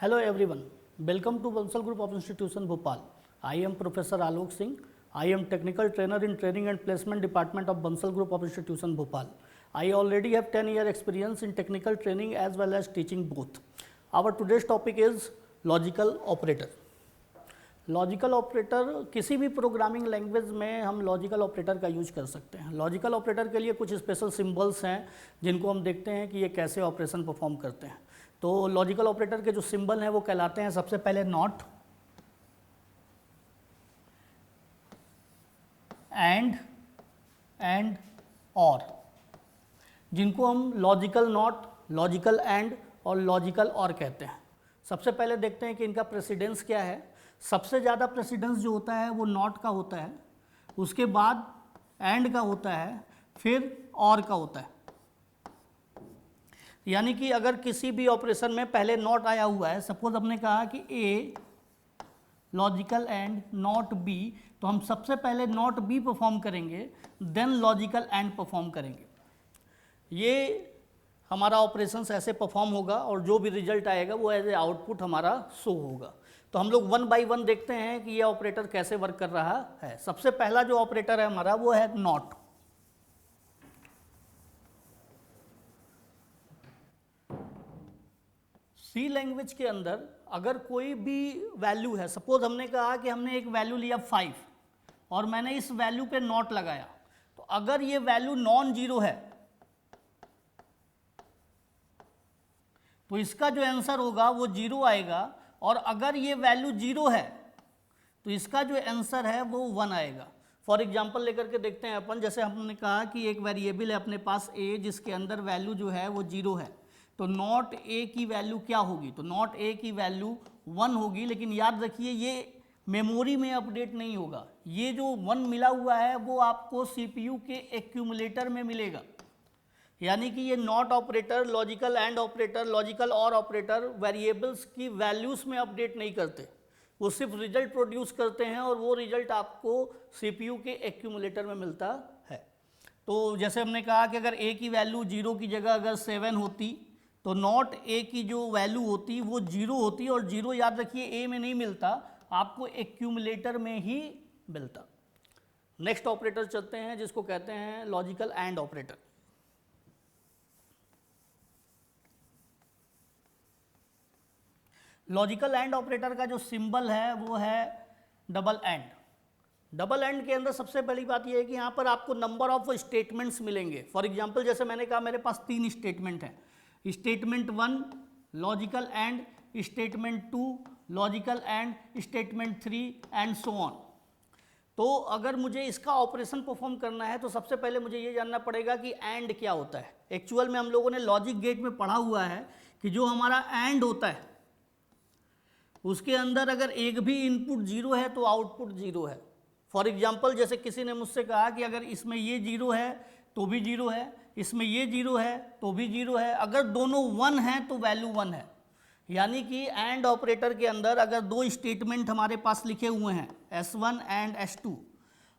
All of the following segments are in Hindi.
Hello everyone, welcome to Bansal Group of Institution Bhopal. I am Professor Alok Singh. I am Technical Trainer in Training and Placement Department of Bansal Group of Institution Bhopal. I already have 10-year experience in technical training as well as teaching both. Our today's topic is logical operator. Logical operator किसी भी प्रोग्रामिंग लैंग्वेज में हम लॉजिकल ऑपरेटर का यूज कर सकते हैं. लॉजिकल ऑपरेटर के लिए कुछ स्पेशल सिंबल्स हैं जिनको हम देखते हैं कि ये कैसे ऑपरेशन परफॉर्म करते हैं. तो लॉजिकल ऑपरेटर के जो सिंबल हैं वो कहलाते हैं सबसे पहले नॉट, एंड और, जिनको हम लॉजिकल नॉट, लॉजिकल एंड और लॉजिकल और कहते हैं. सबसे पहले देखते हैं कि इनका प्रेसिडेंस क्या है. सबसे ज़्यादा प्रेसिडेंस जो होता है वो नॉट का होता है, उसके बाद एंड का होता है, फिर और का होता है. यानी कि अगर किसी भी ऑपरेशन में पहले नॉट आया हुआ है, सपोज हमने कहा कि a logical and not be, तो हम सबसे पहले नॉट बी परफॉर्म करेंगे, देन लॉजिकल एंड परफॉर्म करेंगे. ये हमारा ऑपरेशंस ऐसे परफॉर्म होगा और जो भी रिजल्ट आएगा वो एज ए आउटपुट हमारा शो होगा. तो हम लोग वन बाय वन देखते हैं कि ये ऑपरेटर कैसे वर्क कर रहा है. सबसे पहला जो ऑपरेटर है हमारा वो है नॉट. सी लैंग्वेज के अंदर अगर कोई भी वैल्यू है, सपोज हमने कहा कि हमने एक वैल्यू लिया 5 और मैंने इस वैल्यू पे नॉट लगाया, तो अगर ये वैल्यू नॉन जीरो है तो इसका जो आंसर होगा वो जीरो आएगा, और अगर ये वैल्यू जीरो है तो इसका जो आंसर है वो 1 आएगा. फॉर एग्जांपल लेकर के देखते हैं अपन. जैसे हमने कहा कि एक वेरिएबल है अपने पास a, जिसके अंदर वैल्यू जो है वो जीरो है, तो नॉट a की वैल्यू क्या होगी, तो नॉट a की वैल्यू 1 होगी. लेकिन याद रखिए ये मेमोरी में अपडेट नहीं होगा. ये जो 1 मिला हुआ है वो आपको CPU के एक्यूमुलेटर में मिलेगा. यानी कि ये not operator, logical and operator, logical और ऑपरेटर वेरिएबल्स की वैल्यूज़ में अपडेट नहीं करते, वो सिर्फ रिजल्ट प्रोड्यूस करते हैं और वो रिजल्ट आपको CPU के एक्यूमुलेटर में मिलता है. तो जैसे हमने कहा कि अगर a की वैल्यू 0 की जगह अगर 7 होती तो नॉट a की जो वैल्यू होती वो 0 होती, और 0 याद रखिए a में नहीं मिलता, आपको एक्यूमुलेटर में ही मिलता. नेक्स्ट ऑपरेटर चलते हैं जिसको कहते हैं logical and operator. Logical and operator का जो सिंबल है वो है डबल एंड. डबल एंड के अंदर सबसे पहली बात यह है कि यहाँ पर आपको नंबर ऑफ स्टेटमेंट्स मिलेंगे. फॉर एग्जांपल जैसे मैंने कहा मेरे पास 3 स्टेटमेंट हैं. Statement 1 logical and, statement 2 logical and, statement 3 and so on. तो अगर मुझे इसका ऑपरेशन परफॉर्म करना है तो सबसे पहले मुझे ये जानना पड़ेगा कि एंड क्या होता है. एक्चुअल में हम लोगों ने लॉजिक गेट में पढ़ा हुआ है कि जो हमारा एंड होता है उसके अंदर अगर एक भी इनपुट जीरो है तो आउटपुट जीरो है. फॉर एग्जांपल जैसे किसी ने मुझसे कहा कि अगर इसमें ये जीरो है तो भी जीरो है, इसमें ये जीरो है तो भी जीरो है, अगर दोनों 1 हैं तो वैल्यू 1 है. यानी कि एंड ऑपरेटर के अंदर अगर 2 स्टेटमेंट हमारे पास लिखे हुए हैं S1 एंड S2,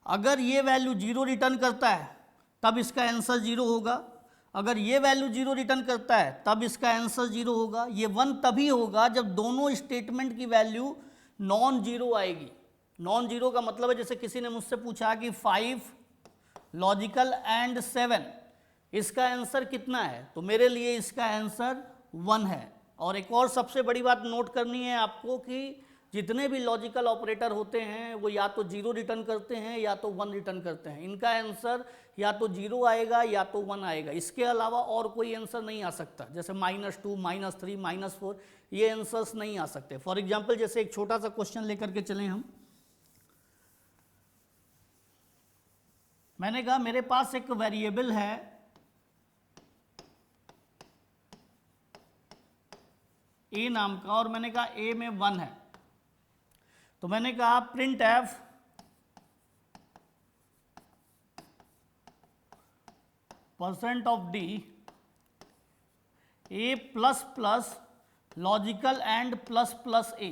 अगर ये वैल्यू जीरो रिटर्न करता है तब इसका आंसर जीरो होगा, अगर ये वैल्यू जीरो रिटर्न करता है तब इसका आंसर जीरो होगा. ये 1 तभी होगा जब दोनों स्टेटमेंट की वैल्यू नॉन जीरो आएगी. नॉन जीरो का मतलब है जैसे किसी ने मुझसे पूछा कि 5 लॉजिकल एंड 7 इसका आंसर कितना है, तो मेरे लिए इसका आंसर 1 है. और एक और सबसे बड़ी बात नोट करनी है आपको कि जितने भी लॉजिकल ऑपरेटर होते हैं वो या तो जीरो रिटर्न करते हैं या तो 1 रिटर्न करते हैं. इनका आंसर या तो जीरो आएगा या तो 1 आएगा, इसके अलावा और कोई आंसर नहीं आ सकता. जैसे -2 -3 -4 ये आंसर्स नहीं आ सकते. फॉर एग्जांपल जैसे एक छोटा सा क्वेश्चन लेकर के चलें हम. मैंने कहा मेरे पास एक वेरिएबल है a नाम का, और मैंने कहा a में 1 है. तो मैंने कहा print F %d a plus plus logical and plus plus a.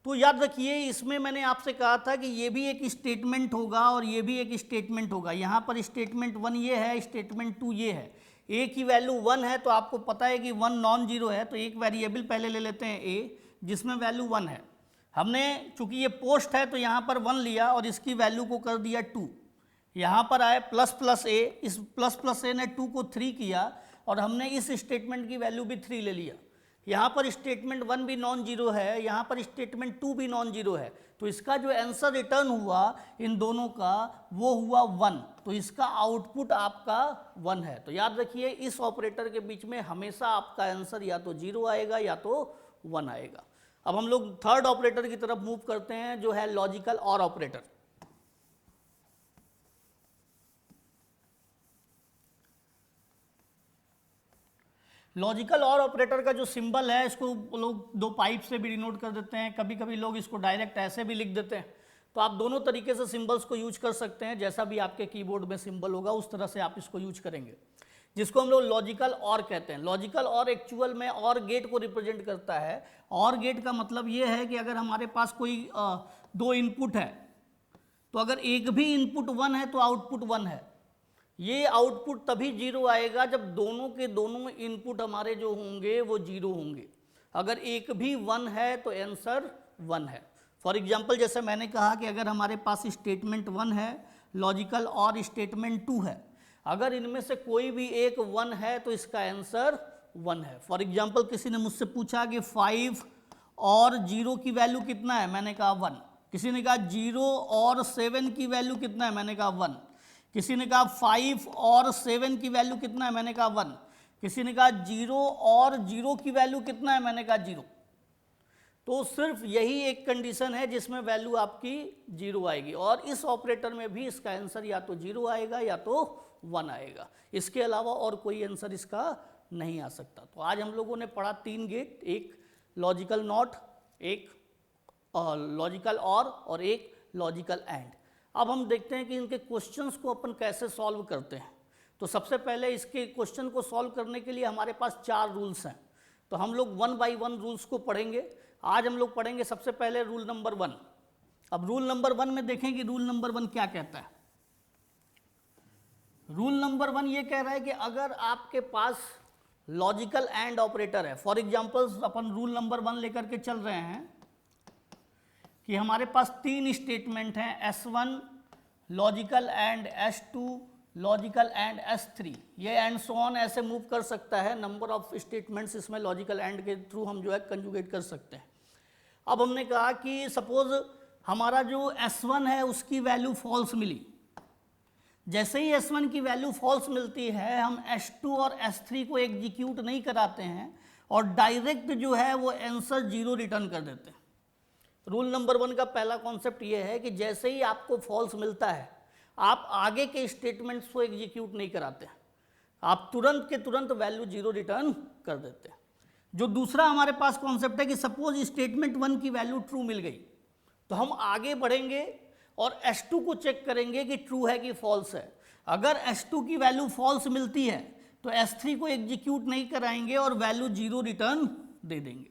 तो याद रखिए इसमें मैंने आपसे कहा था कि ये भी एक स्टेटमेंट होगा और ये भी एक स्टेटमेंट होगा। यहाँ पर स्टेटमेंट 1 ये है, स्टेटमेंट 2 ये है। ए की वैल्यू 1 है तो आपको पता है कि 1 नॉन जीरो है, तो एक वेरिएबल पहले ले लेते हैं ए जिसमें वैल्यू 1 है। हमने चूंकि ये पोस्ट है तो यहाँ पर 1 लिया और इसकी वैल्यू को कर दिया 2। यहाँ पर आए प्लस प्लस ए, इस प्लस प्लस ए ने 2 को 3 किया और हमने इस स्टेटमेंट की वैल्यू भी 3 ले लिया। यहाँ पर स्टेटमेंट 1 भी नॉन जीरो है, यहाँ पर स्टेटमेंट 2 भी नॉन जीरो है, तो इसका जो आंसर रिटर्न हुआ इन दोनों का वो हुआ 1। तो इसका आउटपुट आपका 1 है। तो याद रखिए इस ऑपरेटर के बीच में हमेशा आपका आंसर या तो 0 आएगा या तो 1 आएगा। अब हम लोग थर्ड ऑपरेटर की तरफ मूव करते हैं जो है लॉजिकल और ऑपरेटर। लॉजिकल और ऑपरेटर का जो सिंबल है इसको लोग 2 पाइप से भी डिनोट कर देते हैं, कभी कभी लोग इसको डायरेक्ट ऐसे भी लिख देते हैं। तो आप दोनों तरीके से सिंबल्स को यूज कर सकते हैं, जैसा भी आपके कीबोर्ड में सिंबल होगा उस तरह से आप इसको यूज करेंगे, जिसको हम लोग लॉजिकल और कहते हैं। लॉजिकल और एक्चुअल में और गेट को रिप्रेजेंट करता है। और गेट का मतलब ये है कि अगर हमारे पास कोई 2 इनपुट है तो अगर एक भी इनपुट 1 है तो आउटपुट 1 है। ये आउटपुट तभी 0 आएगा जब दोनों के दोनों इनपुट हमारे जो होंगे वो 0 होंगे। अगर एक भी 1 है तो आंसर 1 है। फॉर एग्जांपल जैसे मैंने कहा कि अगर हमारे पास स्टेटमेंट 1 है, लॉजिकल और स्टेटमेंट 2 है, अगर इनमें से कोई भी एक 1 है तो इसका आंसर 1 है। फॉर एग्जांपल किसी ने मुझसे पूछा कि 5 और 0 की वैल्यू कितना है, मैंने कहा 1। किसी ने कहा 0 और 7 की वैल्यू कितना है, मैंने कहा 1। किसी ने कहा 5 और 7 की वैल्यू कितना है, मैंने कहा 1। किसी ने कहा 0 और 0 की वैल्यू कितना है, मैंने कहा 0। तो सिर्फ यही एक कंडीशन है जिसमें वैल्यू आपकी 0 आएगी और इस ऑपरेटर में भी इसका आंसर या तो 0 आएगा या तो 1 आएगा। इसके अलावा और कोई आंसर इसका नहीं आ सकता। तो आज हम लोगों ने पढ़ा 3 गेट, एक लॉजिकल नॉट, एक लॉजिकल और एक लॉजिकल एंड। अब हम देखते हैं कि इनके क्वेश्चंस को अपन कैसे सॉल्व करते हैं। तो सबसे पहले इसके क्वेश्चन को सॉल्व करने के लिए हमारे पास 4 रूल्स हैं। तो हम लोग 1 बाय 1 रूल्स को पढ़ेंगे। आज हम लोग पढ़ेंगे सबसे पहले रूल नंबर 1। अब रूल नंबर 1 में देखें कि रूल नंबर 1 क्या कहता है। रूल नंबर 1 ये कह रहा है कि अगर आपके पास लॉजिकल एंड ऑपरेटर है, for example upon rule number 1 लेकर के चल रहे हैं कि हमारे पास 3 स्टेटमेंट हैं, S1 logical and, S2 logical and, S3। ये एंड सो ऑन ऐसे मूव कर सकता है। नंबर ऑफ स्टेटमेंट्स इसमें लॉजिकल एंड के थ्रू हम जो है कंजुगेट कर सकते हैं। अब हमने कहा कि सपोज हमारा जो S1 है उसकी वैल्यू फॉल्स मिली। जैसे ही S1 की वैल्यू फॉल्स मिलती है हम S2 और S3 को एग्जीक्यूट नहीं कराते हैं और डायरेक्ट जो है वो आंसर 0 रिटर्न कर देते हैं। रूल नंबर 1 का पहला कॉन्सेप्ट ये है कि जैसे ही आपको फॉल्स मिलता है आप आगे के स्टेटमेंट्स को एग्जीक्यूट नहीं कराते हैं, आप तुरंत के तुरंत वैल्यू 0 रिटर्न कर देते हैं। जो दूसरा हमारे पास कॉन्सेप्ट है कि सपोज स्टेटमेंट 1 की वैल्यू ट्रू मिल गई तो हम आगे बढ़ेंगे और S2 को चेक करेंगे कि ट्रू है कि फॉल्स है। अगर S2 की वैल्यू फॉल्स मिलती है तो S3 को एग्जीक्यूट नहीं कराएंगे और वैल्यू 0 रिटर्न दे देंगे।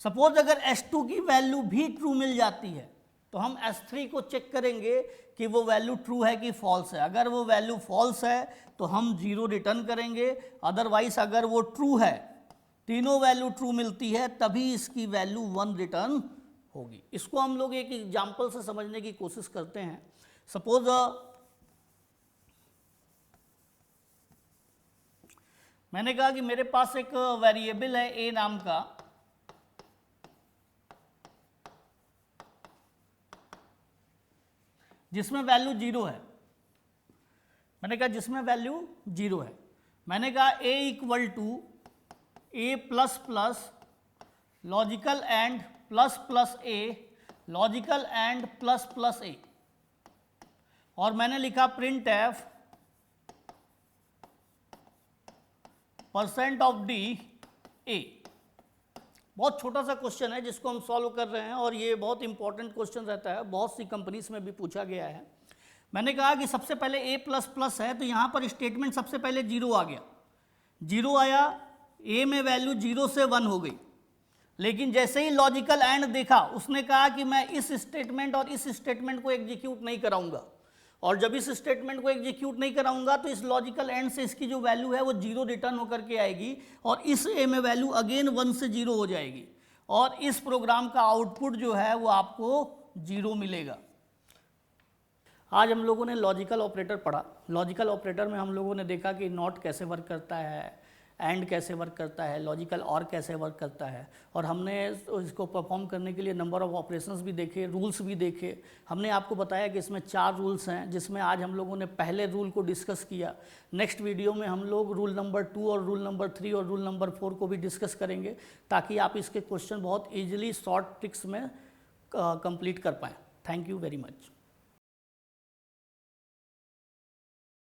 सपोज अगर S2 की वैल्यू भी ट्रू मिल जाती है तो हम S3 को चेक करेंगे कि वो वैल्यू ट्रू है कि फॉल्स है। अगर वो वैल्यू फॉल्स है तो हम 0 रिटर्न करेंगे, अदरवाइज अगर वो ट्रू है, तीनों वैल्यू ट्रू मिलती है तभी इसकी वैल्यू 1 रिटर्न होगी। इसको हम लोग एक एग्जाम्पल से समझने की कोशिश करते हैं। सपोज मैंने कहा कि मेरे पास एक वेरिएबल है ए नाम का, जिसमें वैल्यू 0 है। मैंने कहा जिसमें वैल्यू 0 है। मैंने कहा a equal to a plus plus logical and plus plus a logical and plus plus a, और मैंने लिखा print F % of d a। बहुत छोटा सा क्वेश्चन है जिसको हम सॉल्व कर रहे हैं और ये बहुत इंपॉर्टेंट क्वेश्चन रहता है, बहुत सी कंपनीज में भी पूछा गया है। मैंने कहा कि सबसे पहले a प्लस प्लस है तो यहाँ पर स्टेटमेंट सबसे पहले 0 आ गया। 0 आया, a में वैल्यू 0 से 1 हो गई। लेकिन जैसे ही लॉजिकल एंड देखा, उसने कहा कि मैं इस स्टेटमेंट और इस स्टेटमेंट को एग्जीक्यूट नहीं कराऊंगा, और जब इस स्टेटमेंट को एग्जीक्यूट नहीं कराऊंगा तो इस लॉजिकल एंड से इसकी जो वैल्यू है वो 0 रिटर्न होकर के आएगी, और इस ए में वैल्यू अगेन 1 से 0 हो जाएगी, और इस प्रोग्राम का आउटपुट जो है वो आपको 0 मिलेगा। आज हम लोगों ने लॉजिकल ऑपरेटर पढ़ा। लॉजिकल ऑपरेटर में हम लोगों ने देखा कि नॉट कैसे वर्क करता है, एंड कैसे वर्क करता है, लॉजिकल और कैसे वर्क करता है, और हमने इसको परफॉर्म करने के लिए नंबर ऑफ ऑपरेशंस भी देखे, रूल्स भी देखे। हमने आपको बताया कि इसमें 4 रूल्स हैं, जिसमें आज हम लोगों ने पहले रूल को डिस्कस किया। नेक्स्ट वीडियो में हम लोग रूल नंबर 2 और रूल नंबर 3 और रूल नंबर 4 को भी डिस्कस करेंगे, ताकि आप इसके क्वेश्चन बहुत ईजिली शॉर्ट ट्रिक्स में कंप्लीट कर पाएँ। Thank you very much.